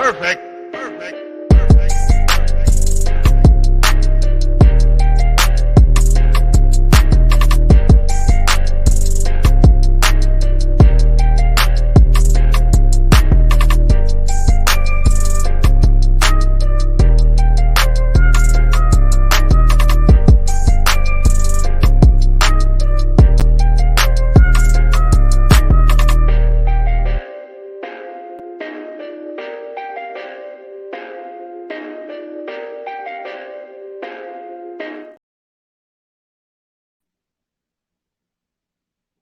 Perfect.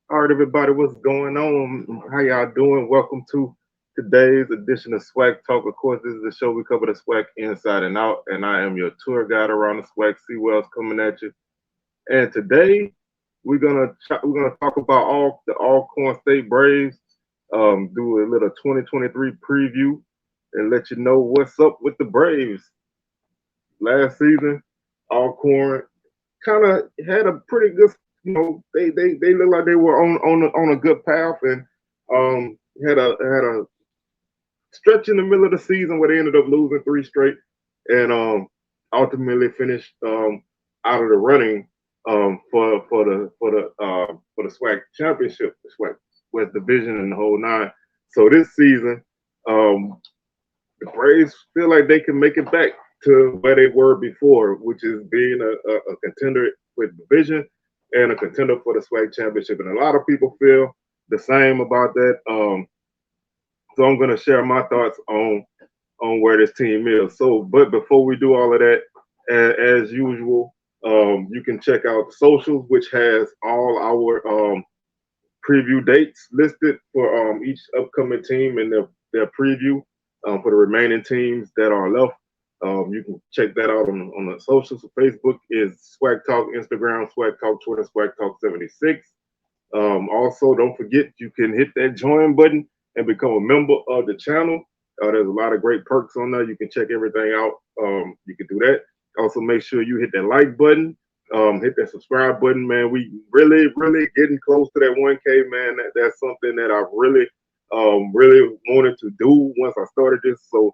All right, everybody, what's going on? How y'all doing? Welcome to today's edition of SWAC Talk. Of course, this is the show we cover the SWAC inside and out, and I am your tour guide around the SWAC. C. Wells coming at you. And today we're gonna talk about all the Alcorn State Braves. Do a little 2023 preview and let you know what's up with the Braves. Last season, Alcorn kind of had a pretty good. They look like they were on a good path and had a stretch in the middle of the season where they ended up losing 3 straight and ultimately finished out of the running for the SWAC championship, the SWAC West Division and the whole 9. So this season, the Braves feel like they can make it back to where they were before, which is being a contender with division and a contender for the SWAC championship. And a lot of people feel the same about that. So I'm going to share my thoughts on where this team is. So, but before we do all of that, as usual, you can check out the socials, which has all our preview dates listed for each upcoming team and their preview for the remaining teams that are left. You can check that out on the socials. So Facebook is SWAC Talk, Instagram, SWAC Talk, Twitter, SWAC Talk 76. Also, don't forget you can hit that join button and become a member of the channel. There's a lot of great perks on there. You can check everything out. You can do that. Also, make sure you hit that like button, hit that subscribe button, man. We really getting close to that 1K, man. That's something that I really wanted to do once I started this. So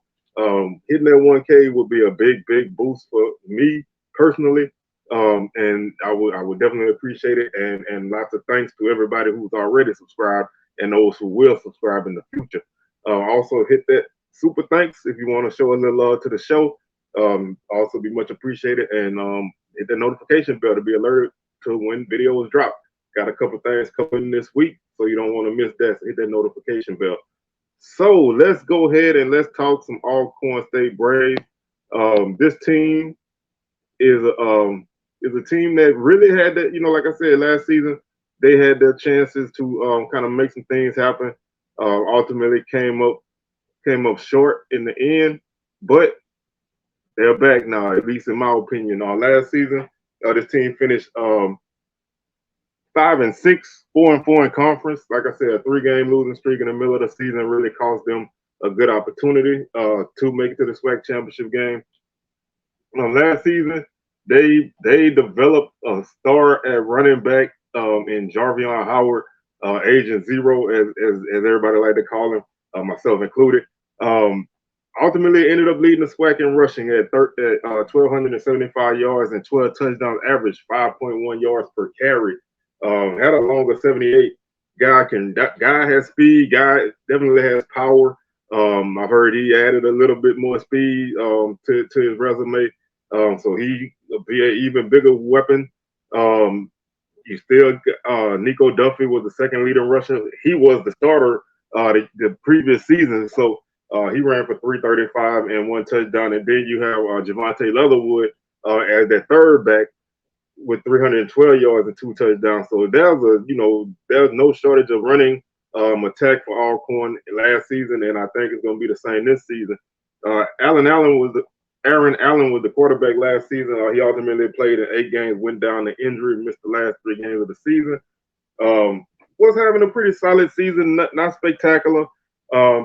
hitting that 1K would be a big boost for me personally, and I would definitely appreciate it. And lots of thanks to everybody who's already subscribed and those who will subscribe in the future. Also hit that super thanks if you want to show a little love to the show. Also be much appreciated, and hit the notification bell to be alerted to when videos drop. Got a couple things coming this week, so you don't want to miss that. So hit that notification bell. So let's go ahead and let's talk some Alcorn State Braves. This team is a team that really had that, like I said, last season, they had their chances to kind of make some things happen. Ultimately came up short in the end, but they're back now, at least in my opinion. Last season, this team finished 5-6, 4-4 in conference. Like I said, a 3-game losing streak in the middle of the season really cost them a good opportunity to make it to the SWAC championship game. Last season, they developed a star at running back in Jarvion Howard, Agent Zero, as everybody like to call him, myself included. Ultimately ended up leading the SWAC in rushing at 1,275 yards and 12 touchdowns, average 5.1 yards per carry. Had a longer 78. Guy has speed. Guy definitely has power. I've heard he added a little bit more speed to his resume. So he will be an even bigger weapon. You still Nico Duffy was the second leading rusher. He was the starter the previous season. So he ran for 335 and 1 touchdown. And then you have Javante Leatherwood as that third back with 312 yards and 2 touchdowns. So there's no shortage of running attack for Alcorn last season, and I think it's going to be the same this season. Aaron Allen was the quarterback last season. He ultimately played in 8 games, went down to injury, missed the last 3 games of the season. Was having a pretty solid season, not spectacular.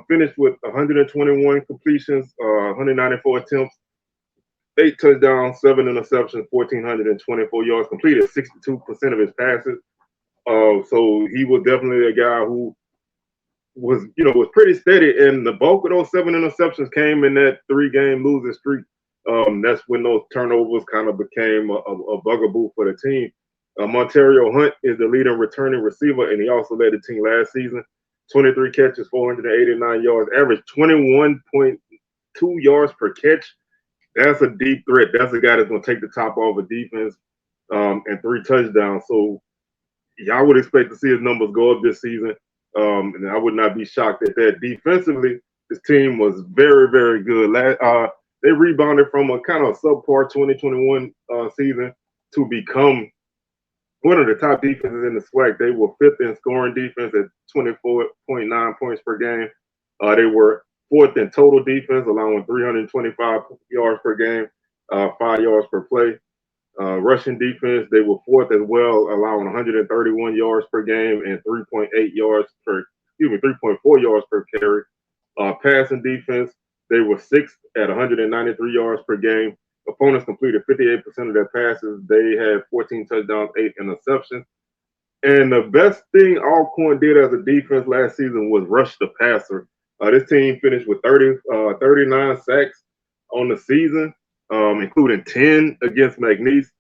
Finished with 121 completions, 194 attempts, 8 touchdowns, 7 interceptions, 1,424 yards, completed 62% of his passes. So he was definitely a guy who was pretty steady, and the bulk of those 7 interceptions came in that 3-game losing streak. That's when those turnovers kind of became a bugaboo for the team. Montario Hunt is the leading returning receiver, and he also led the team last season. 23 catches, 489 yards, average 21.2 yards per catch. That's a deep threat. That's a guy that's going to take the top off a defense, and 3 touchdowns. So y'all would expect to see his numbers go up this season, and I would not be shocked at that. Defensively, this team was very, very good. They rebounded from a kind of subpar 2021 season to become one of the top defenses in the SWAC. They were 5th in scoring defense at 24.9 points per game. They were 4th in total defense, allowing 325 yards per game, 5 yards per play. Rushing defense, they were 4th as well, allowing 131 yards per game and 3.4 yards per carry. Passing defense, they were 6th at 193 yards per game. Opponents completed 58% of their passes. They had 14 touchdowns, 8 interceptions. And the best thing Alcorn did as a defense last season was rush the passer. This team finished with 39 sacks on the season, including 10 against McNeese.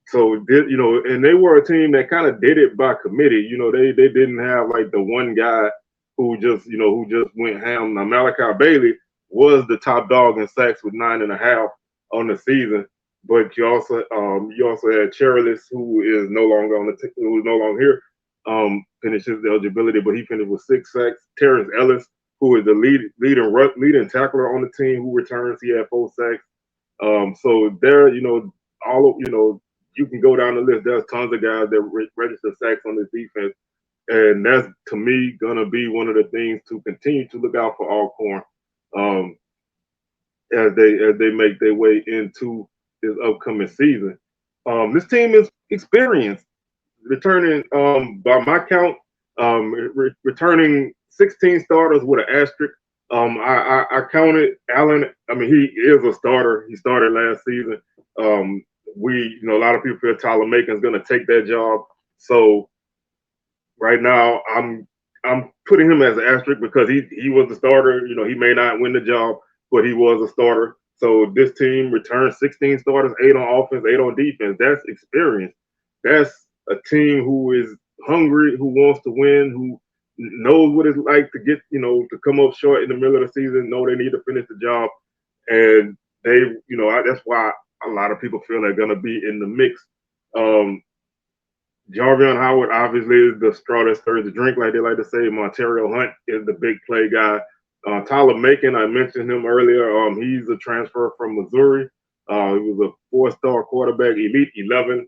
So, and they were a team that kind of did it by committee. They didn't have like the one guy who just went ham. Now, Malachi Bailey was the top dog in sacks with 9.5 on the season, but you also had Cherilus, who is no longer who is no longer here, finishes the eligibility, but he finished with 6 sacks. Terrence Ellis, who is the leading tackler on the team, who returns, he had 4 sacks. So there, you can go down the list. There's tons of guys that register sacks on this defense, and that's, to me, gonna be one of the things to continue to look out for Alcorn, as they make their way into this upcoming season. This team is experienced, returning, by my count, returning 16 starters with an asterisk. I counted Allen. I mean, he is a starter. He started last season. A lot of people feel Tyler Macon's going to take that job. So right now, I'm putting him as an asterisk because he was the starter. He may not win the job, but he was a starter. So this team returned 16 starters, 8 on offense, 8 on defense. That's experience. That's a team who is hungry, who wants to win, who knows what it's like to get, to come up short in the middle of the season, know they need to finish the job. And they, that's why a lot of people feel they're going to be in the mix. Jarvion Howard obviously is the straw that stirs the drink, like they like to say. Montario Hunt is the big play guy. Tyler Macon, I mentioned him earlier. He's a transfer from Missouri. He was a 4-star quarterback, Elite 11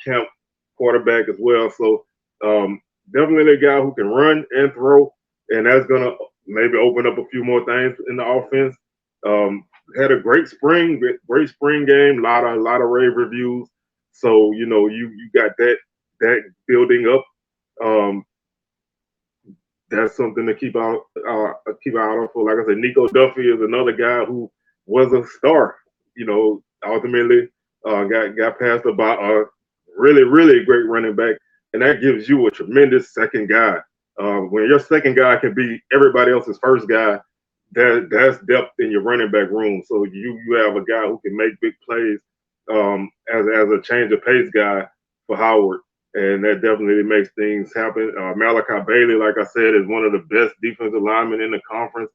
camp quarterback as well. So definitely a guy who can run and throw, and that's going to maybe open up a few more things in the offense. Had a great spring game, lot of rave reviews. So you got that building up. That's something to keep out on for. Like I said, Nico Duffy is another guy who was a star. Ultimately got passed by a really, really great running back, and that gives you a tremendous second guy. When your second guy can be everybody else's first guy, that's depth in your running back room. So you have a guy who can make big plays as a change of pace guy for Howard, and that definitely makes things happen. Malachi Bailey, like I said, is one of the best defensive linemen in the conference.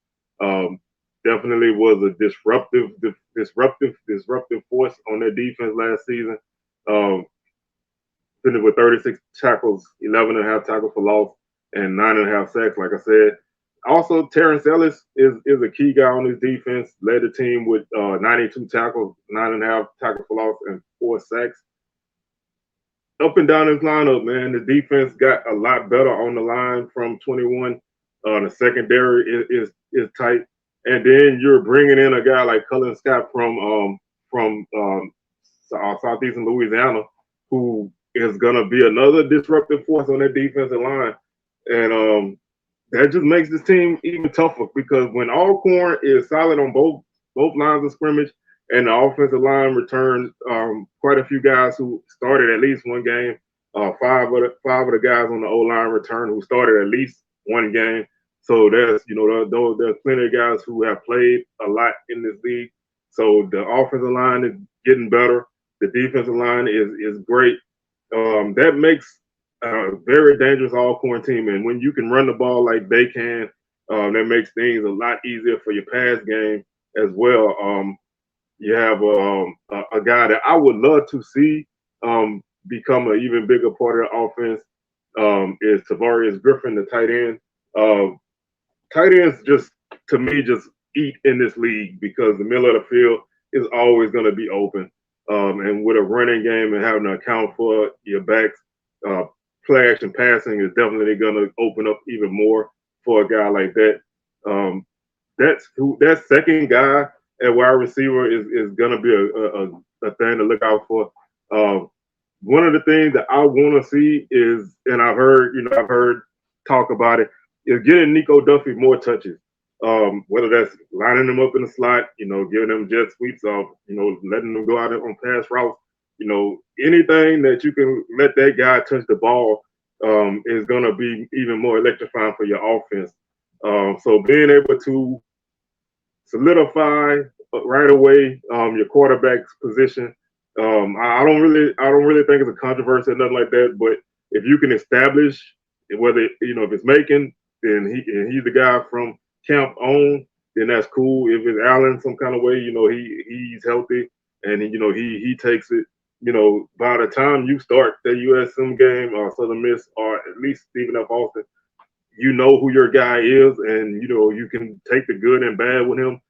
Definitely was a disruptive force on their defense last season. Finished with 36 tackles, 11.5 tackles for loss, and 9.5 sacks, like I said. Also, Terrence Ellis is a key guy on this defense. Led the team with 92 tackles, 9.5 tackles for loss, and 4 sacks. Up and down this lineup, man, the defense got a lot better on the line from 21. The secondary is tight, and then you're bringing in a guy like Cullen Scott from Southeastern Louisiana, who is going to be another disruptive force on that defensive line, and that just makes this team even tougher, because when Alcorn is solid on both lines of scrimmage, and the offensive line returned quite a few guys who started at least one game. 5 of the guys on the O-line returned who started at least one game. So there's plenty of guys who have played a lot in this league. So the offensive line is getting better. The defensive line is great. That makes a very dangerous Alcorn team. And when you can run the ball like they can, that makes things a lot easier for your pass game as well. You have a guy that I would love to see become an even bigger part of the offense is Tavarius Griffin, the tight end. Tight ends just, to me, just eat in this league because the middle of the field is always going to be open. And with a running game and having to account for your backs, play action passing is definitely going to open up even more for a guy like that. That second guy at wide receiver is going to be a thing to look out for. One of the things that I want to see is, and I've heard talk about it, is getting Nico Duffy more touches. Whether that's lining them up in the slot, giving them jet sweeps off, letting them go out on pass routes, anything that you can let that guy touch the ball is going to be even more electrifying for your offense. So being able to solidify right away your quarterback's position, I don't really think it's a controversy or nothing like that. But if you can establish whether if it's Macon, then he's the guy from camp on, then that's cool. If it's Allen some kind of way, he's healthy and he takes it. By the time you start the USM game or Southern Miss or at least Stephen F. Austin, you know who your guy is, and you can take the good and bad with him,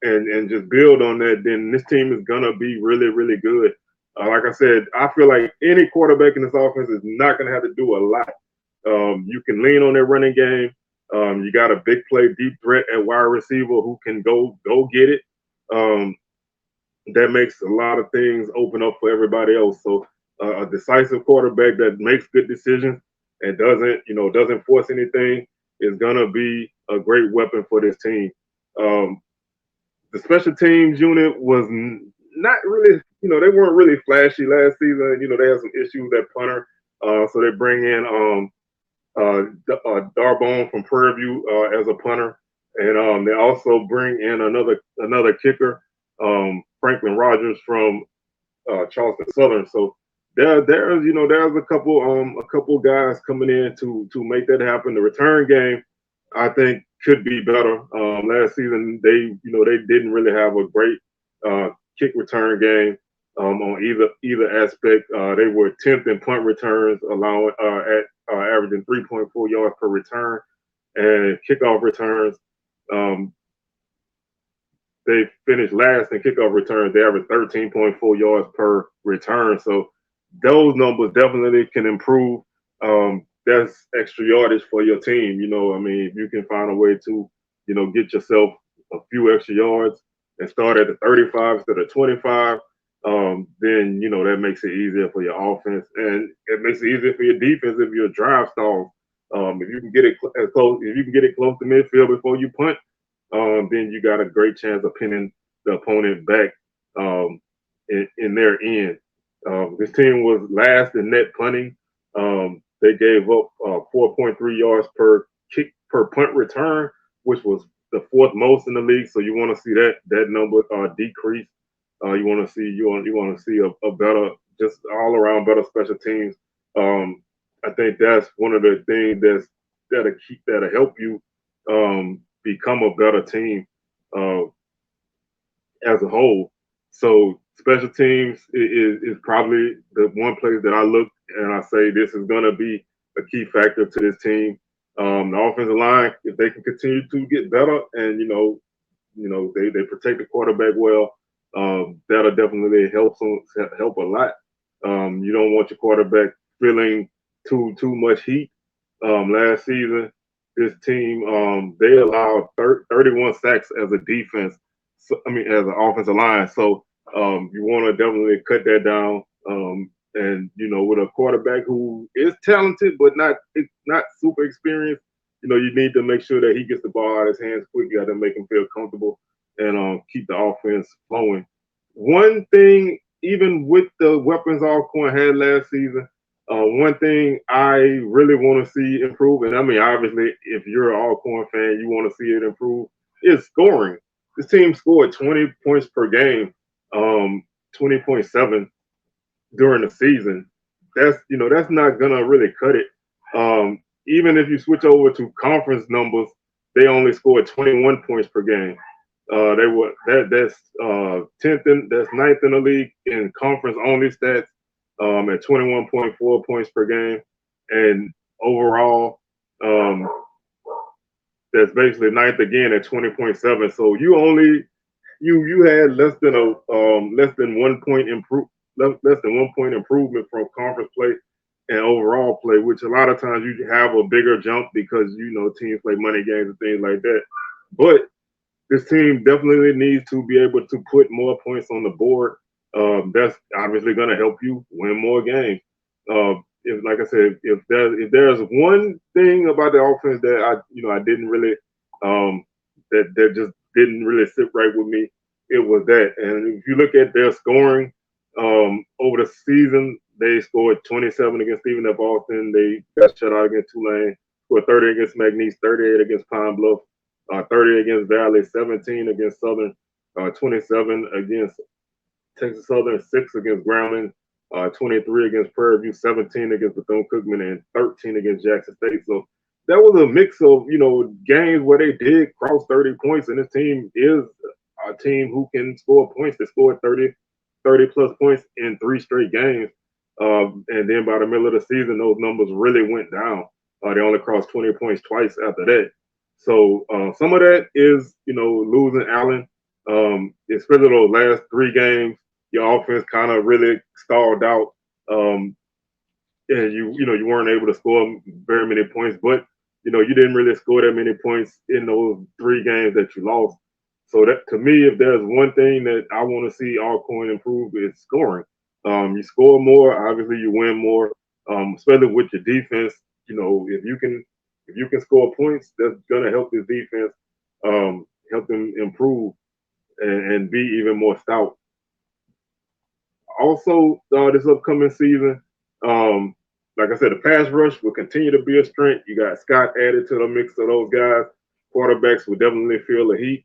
and just build on that. Then this team is gonna be really, really good. Like I said, I feel like any quarterback in this offense is not gonna have to do a lot. You can lean on their running game. You got a big play, deep threat at wide receiver who can go get it. That makes a lot of things open up for everybody else. So a decisive quarterback that makes good decisions and doesn't force anything is gonna be a great weapon for this team. The special teams unit was not really, they weren't really flashy last season. They had some issues at punter, so they bring in Darbone from Prairie View as a punter, and they also bring in another kicker, Franklin Rogers from Charleston Southern. So there's a couple guys coming in to make that happen. The return game, I think, could be better. Last season they didn't really have a great kick return game on either aspect. They were 10th in punt returns, allowing averaging 3.4 yards per return, and kickoff returns. They finished last in kickoff returns. They averaged 13.4 yards per return. So those numbers definitely can improve. That's extra yardage for your team. If you can find a way to, get yourself a few extra yards and start at the 35 instead of 25, then, that makes it easier for your offense. And it makes it easier for your defense if your drive stalls. If you can get it close to midfield before you punt, then you got a great chance of pinning the opponent back in their end. This team was last in net punting. They gave up 4.3 yards per punt return, which was the fourth most in the league. So you want to see that number decrease. You want to see a better, just all around better special teams. I think that's one of the things that'll help you become a better team as a whole. So special teams is probably the one place that I look and I say this is going to be a key factor to this team. The offensive line, if they can continue to get better and they protect the quarterback well, that'll definitely help a lot. You don't want your quarterback feeling too much heat. Last season, this team they allowed 31 sacks as a defense. As an offensive line. So you want to definitely cut that down. And with a quarterback who is talented but not super experienced, you need to make sure that he gets the ball out of his hands quick. You got to make him feel comfortable and keep the offense flowing. One thing, even with the weapons Alcorn had last season, One thing I really want to see improve, and I mean, obviously, if you're an Alcorn fan, you want to see it improve, is scoring. This team scored 20 points per game, 20.7 during the season. That's not gonna really cut it. Even if you switch over to conference numbers, they only scored 21 points per game. They were that's tenth in that's ninth in the league in conference only stats at 21.4 points per game, and overall that's basically ninth again at 20.7. So you had less than 1 point less than 1 point improvement from conference play and overall play, which a lot of times you have a bigger jump because teams play money games and things like that. But this team definitely needs to be able to put more points on the board. That's obviously going to help you win more games. If, like I said, if there's one thing about the offense that I didn't really that just didn't really sit right with me, it was that. And if you look at their scoring over the season, they scored 27 against Stephen F. Austin. They got shut out against Tulane. Scored 30 against McNeese, 38 against Pine Bluff, 30 against Valley, 17 against Southern, 27 against Texas Southern, 6 against Grambling, 23 against Prairie View, 17 against Bethune-Cookman, and 13 against Jackson State. So that was a mix of, games where they did cross 30 points, and this team is a team who can score points. They scored 30 plus points in 3 straight games. And then by the middle of the season, those numbers really went down. They only crossed 20 points twice after that. So some of that is, losing Allen, especially those last 3 games. Your offense kind of really stalled out, and you weren't able to score very many points. But you didn't really score that many points in those 3 games that you lost. So that, to me, if there's one thing that I want to see Alcorn improve, is scoring. You score more, obviously you win more, especially with your defense. If you can score points, that's gonna help this defense, help them improve and be even more stout. Also, this upcoming season, like I said, the pass rush will continue to be a strength. You got Scott added to the mix of those guys. Quarterbacks will definitely feel the heat.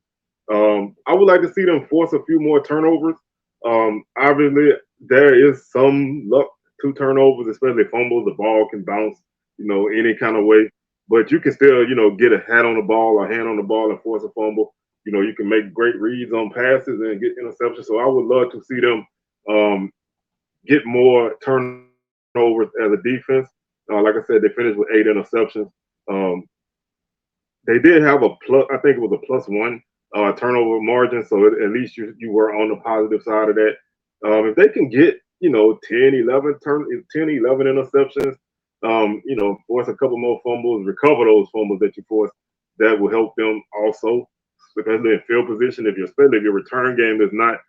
I would like to see them force a few more turnovers. Obviously, there is some luck to turnovers, especially fumbles. The ball can bounce, any kind of way. But you can still, get a hat on the ball or hand on the ball and force a fumble. You can make great reads on passes and get interceptions. So I would love to see them get more turnovers as a defense. Like I said, they finished with 8 interceptions. They did have a plus, I think it was a +1 turnover margin. So at least you were on the positive side of that. If they can get, 10, 11 interceptions, force a couple more fumbles, recover those fumbles that you forced, that will help them also, especially in field position. Especially if your return game is not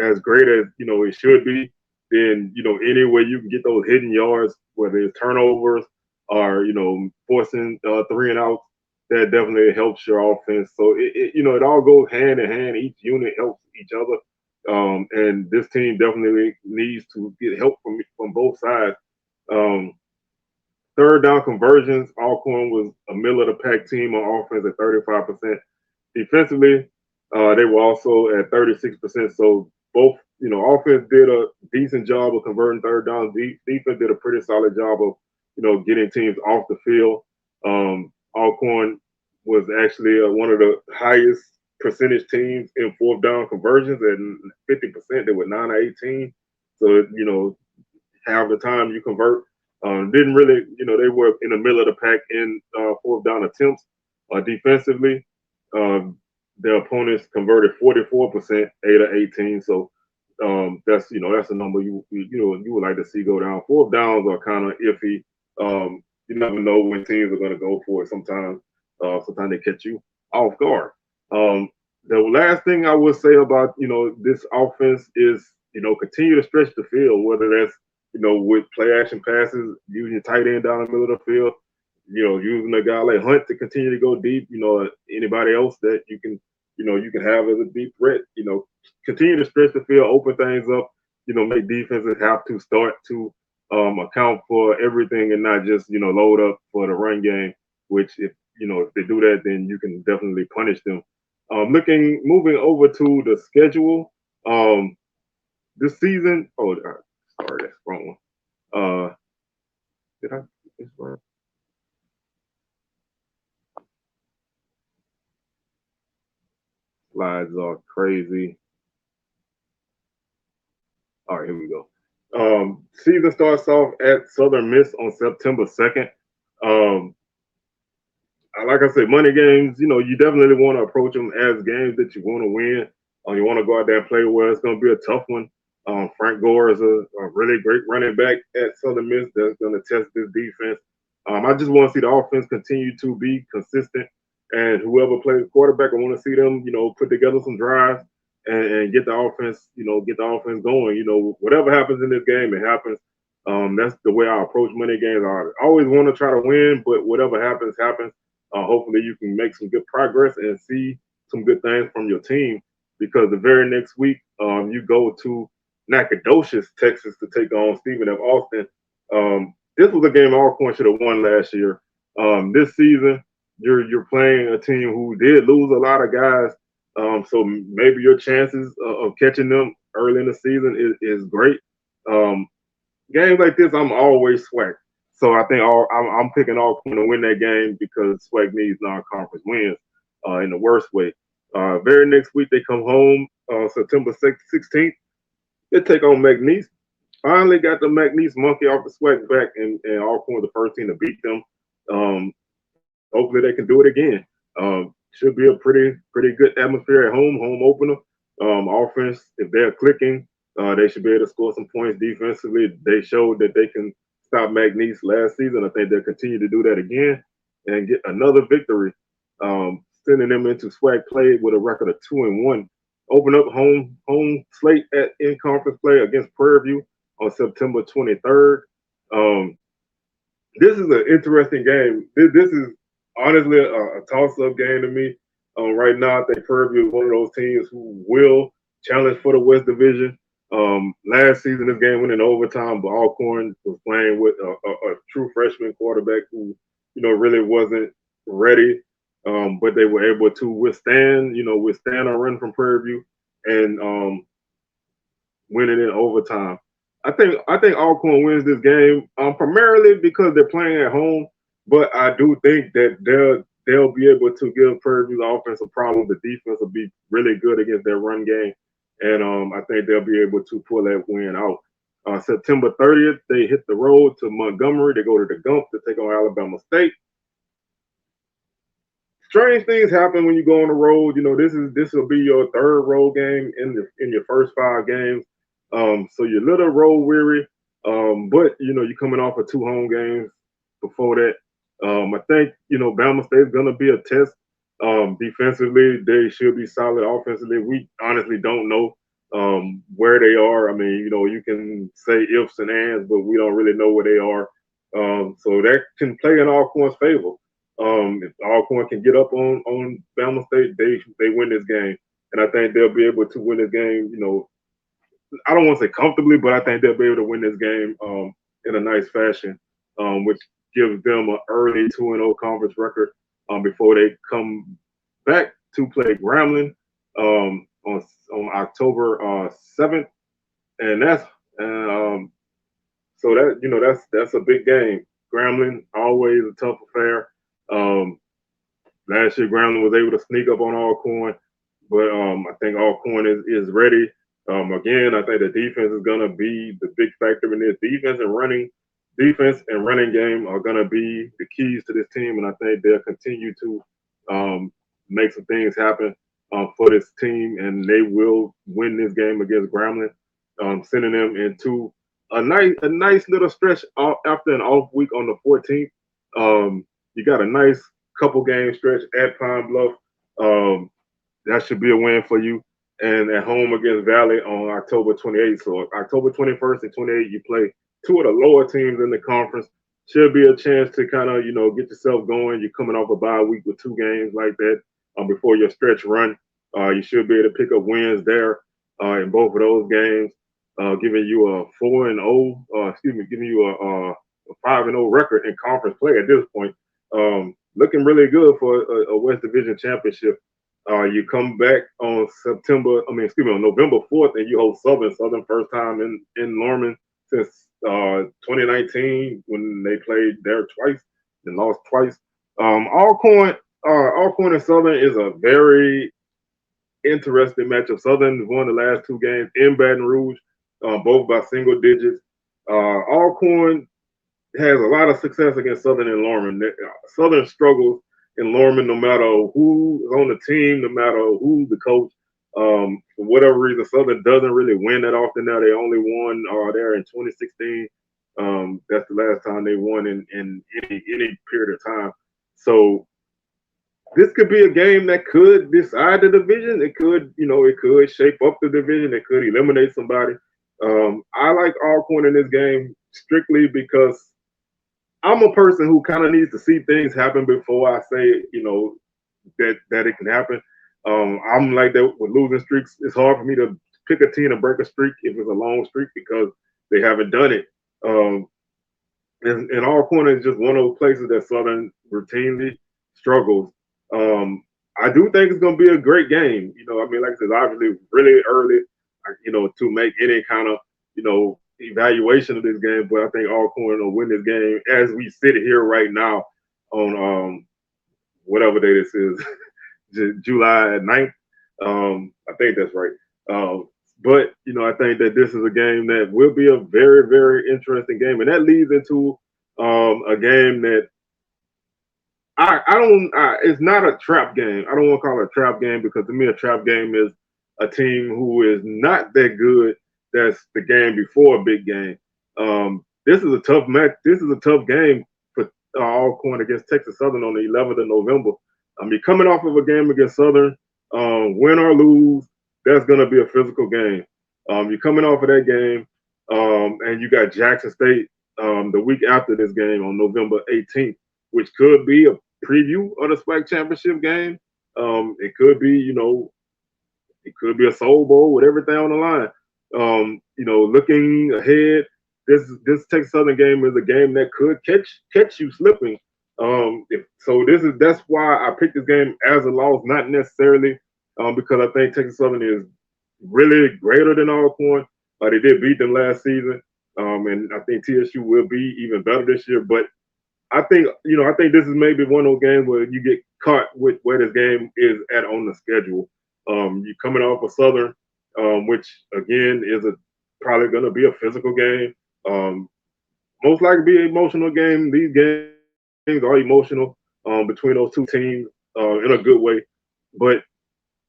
as great as it should be, then any way you can get those hidden yards, whether it's turnovers or forcing 3 and outs, that definitely helps your offense. So it all goes hand in hand. Each unit helps each other. And this team definitely needs to get help from both sides. Third down conversions, Alcorn was a middle of the pack team on offense at 35%. Defensively, they were also at 36%. So both, offense did a decent job of converting third downs. Defense did a pretty solid job of, getting teams off the field. Alcorn was actually one of the highest percentage teams in 4th down conversions at 50%. They were 9 of 18. So, half the time you convert. Didn't really, they were in the middle of the pack in 4th down attempts. Defensively, their opponents converted 44%, 8 of 18. So that's a number you would like to see go down. 4th downs are kind of iffy. You never know when teams are going to go for it. Sometimes they catch you off guard. The last thing I would say about this offense is continue to stretch the field, whether that's with play action passes, using your tight end down the middle of the field, using a guy like Hunt to continue to go deep, anybody else that you can have as a deep threat, continue to stretch the field, open things up, make defenses have to start to account for everything and not just load up for the run game. Which if they do that, then you can definitely punish them. Moving over to the schedule. This season. Oh, sorry, that's the wrong one. Did I get this right? Slides are crazy. All right, here we go. Season starts off at Southern Miss on September 2nd. Um, like I said, money games, you definitely want to approach them as games that you want to win. You want to go out there and play well. It's going to be a tough one. Frank Gore is a really great running back at Southern Miss that's going to test this defense. I just want to see the offense continue to be consistent, and whoever plays quarterback, I want to see them, put together some drives and get the offense, going. Whatever happens in this game, it happens. That's the way I approach money games. I always want to try to win, but whatever happens, happens. Hopefully, you can make some good progress and see some good things from your team, because the very next week, you go to Nacogdoches, Texas, to take on Stephen F. Austin. This was a game Alcorn should have won last year. This season, you're playing a team who did lose a lot of guys, so maybe your chances of catching them early in the season is great. Games like this, I'm always SWAC. So I think I'm picking Alcorn to win that game because SWAC needs non-conference wins in the worst way. Very next week, they come home September 16th. They take on McNeese. Finally got the McNeese monkey off the SWAC back, and Alcorn the first team to beat them. Hopefully they can do it again. Should be a pretty good atmosphere at home opener. Offense, if they're clicking, they should be able to score some points defensively. They showed that they can stop McNeese last season. I think they'll continue to do that again and get another victory, sending them into SWAC play with a record of 2-1. Open up home slate at in-conference play against Prairie View on September 23rd. This is an interesting game. This is honestly a toss-up game to me. Right now, I think Prairie View is one of those teams who will challenge for the West Division. Last season, this game went in overtime, but Alcorn was playing with a true freshman quarterback who, really wasn't ready. But they were able to withstand a run from Prairie View and win it in overtime. I think Alcorn wins this game primarily because they're playing at home, but I do think that they'll be able to give Prairie View the offensive problem. The defense will be really good against their run game, and I think they'll be able to pull that win out. September 30th, they hit the road to Montgomery. They go to the Gump to take on Alabama State. Strange things happen when you go on the road. This will be your third road game in your first 5 games. So you're a little road weary. But you're coming off of 2 home games before that. I think Bama State's gonna be a test. Defensively, they should be solid. Offensively, we honestly don't know where they are. I mean, you can say ifs and ands, but we don't really know where they are. So that can play in Alcorn's favor. If Alcorn can get up on Bama State, they win this game, and I think they'll be able to win this game. I don't want to say comfortably, but I think they'll be able to win this game in a nice fashion, which gives them an early 2-0 conference record before they come back to play Grambling on October 7th, and that's a big game. Grambling, always a tough affair. Last year, Grambling was able to sneak up on Alcorn, but I think Alcorn is ready. Again, I think the defense is going to be the big factor in this. Defense and running game are going to be the keys to this team, and I think they'll continue to make some things happen for this team, and they will win this game against Grambling, sending them into a nice little stretch after an off week on the 14th. You got a nice couple game stretch at Pine Bluff. That should be a win for you. And at home against Valley on October 28th. So October 21st and 28th, you play 2 of the lower teams in the conference. Should be a chance to kind of, get yourself going. You're coming off a bye week with 2 games like that before your stretch run. You should be able to pick up wins there in both of those games. giving you a 4-0, giving you a 5-0 record in conference play at this point. Looking really good for a West Division championship. You come back on on November 4th, and you host Southern. Southern first time in Norman since 2019 when they played there twice and lost twice. Alcorn and Southern is a very interesting matchup. Southern won the last two games in Baton Rouge, both by single digits. Alcorn has a lot of success against Southern and Lorman. Southern struggles in Lorman no matter who's on the team, no matter who's the coach. For whatever reason, Southern doesn't really win that often now. They only won there in 2016. That's the last time they won in any period of time. So this could be a game that could decide the division. It could shape up the division. It could eliminate somebody. I like Alcorn in this game strictly because I'm a person who kind of needs to see things happen before I say, that it can happen. I'm like that with losing streaks. It's hard for me to pick a team to break a streak if it's a long streak because they haven't done it. And Alcorn is just one of those places that Southern routinely struggles. I do think it's going to be a great game. Like I said, obviously really early, to make any kind of, evaluation of this game, but I think Alcorn will win this game as we sit here right now on whatever day this is, July 9th. I think that's right. But I think that this is a game that will be a very, very interesting game, and that leads into a game that it's not a trap game. I don't want to call it a trap game because to me a trap game is a team who is not that good. That's the game before a big game. This is a tough match. This is a tough game for Alcorn against Texas Southern on the 11th of November. You're coming off of a game against Southern, win or lose, that's going to be a physical game. You're coming off of that game, and you got Jackson State the week after this game on November 18th, which could be a preview of the SWAC championship game. It could be, it could be a Soul Bowl with everything on the line. Looking ahead, this Texas Southern game is a game that could catch you slipping. That's why I picked this game as a loss, not necessarily because I think Texas Southern is really greater than Alcorn. They did beat them last season, and I think TSU will be even better this year. But I think this is maybe one of those games where you get caught with where this game is at on the schedule. You're coming off of Southern, which again is probably going to be a physical game. Most likely be an emotional game. These games are emotional between those two teams in a good way. But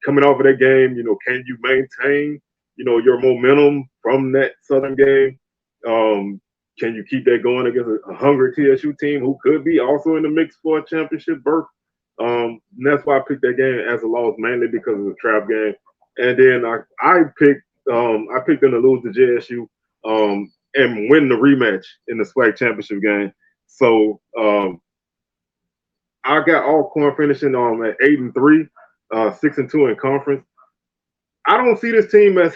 coming off of that game, can you maintain, your momentum from that Southern game? Can you keep that going against a hungry TSU team who could be also in the mix for a championship berth? And that's why I picked that game as a loss, mainly because of the trap game. And then I picked them to lose to JSU and win the rematch in the SWAC championship game. So I got Alcorn finishing at 8-3, 6-2 in conference. I don't see this team as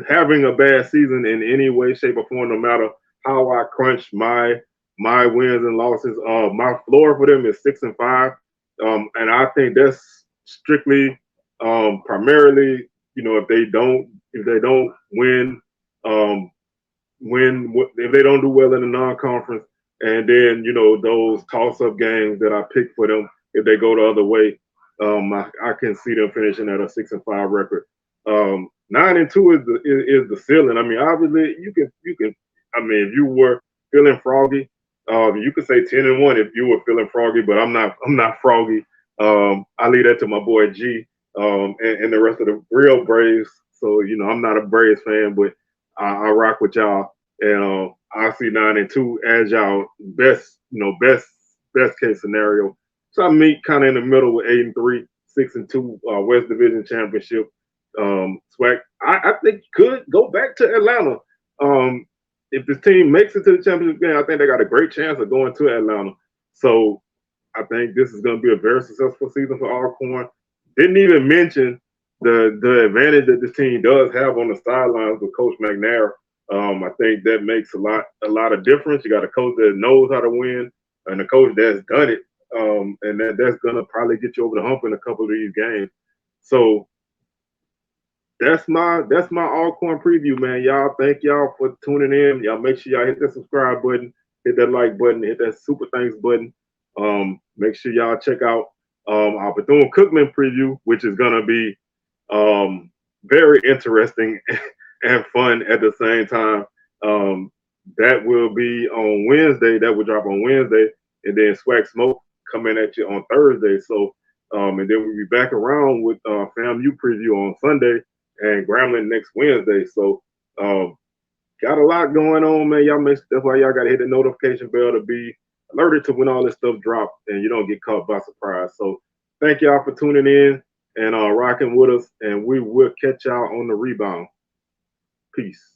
having a bad season in any way, shape, or form, no matter how I crunch my wins and losses. My floor for them is 6-5. And I think that's strictly primarily, if they don't win, if they don't do well in the non-conference, and then those toss-up games that I picked for them, if they go the other way, I can see them finishing at a 6-5 record. 9-2 is the ceiling. Obviously you can. If you were feeling froggy, you could say 10-1 if you were feeling froggy, but I'm not froggy. I leave that to my boy G and the rest of the real Braves. So I'm not a Braves fan, but I rock with y'all, and I see 9-2 as y'all best case scenario. So I meet kind of in the middle with 8-3, 6-2 West Division championship. SWAC, I think could go back to Atlanta. If this team makes it to the championship game, I think they got a great chance of going to Atlanta. So I think this is going to be a very successful season for Alcorn. Didn't even mention the advantage that this team does have on the sidelines with Coach McNair. I think that makes a lot of difference. You got a coach that knows how to win and a coach that's done it, and that's gonna probably get you over the hump in a couple of these games. So that's my Alcorn preview, man. Y'all, thank y'all for tuning in. Y'all make sure y'all hit that subscribe button, hit that like button, hit that super thanks button. Make sure y'all check out our Bethune-Cookman preview, which is gonna be very interesting and fun at the same time. That will be on Wednesday. That will drop on Wednesday, and then SWAC Smoke coming at you on Thursday. So, and then we'll be back around with FAMU preview on Sunday and Grambling next Wednesday. So, got a lot going on, man. That's why y'all gotta hit the notification bell to be alerted to when all this stuff drops and you don't get caught by surprise. So, thank y'all for tuning in and rocking with us, and we will catch y'all on the rebound. Peace.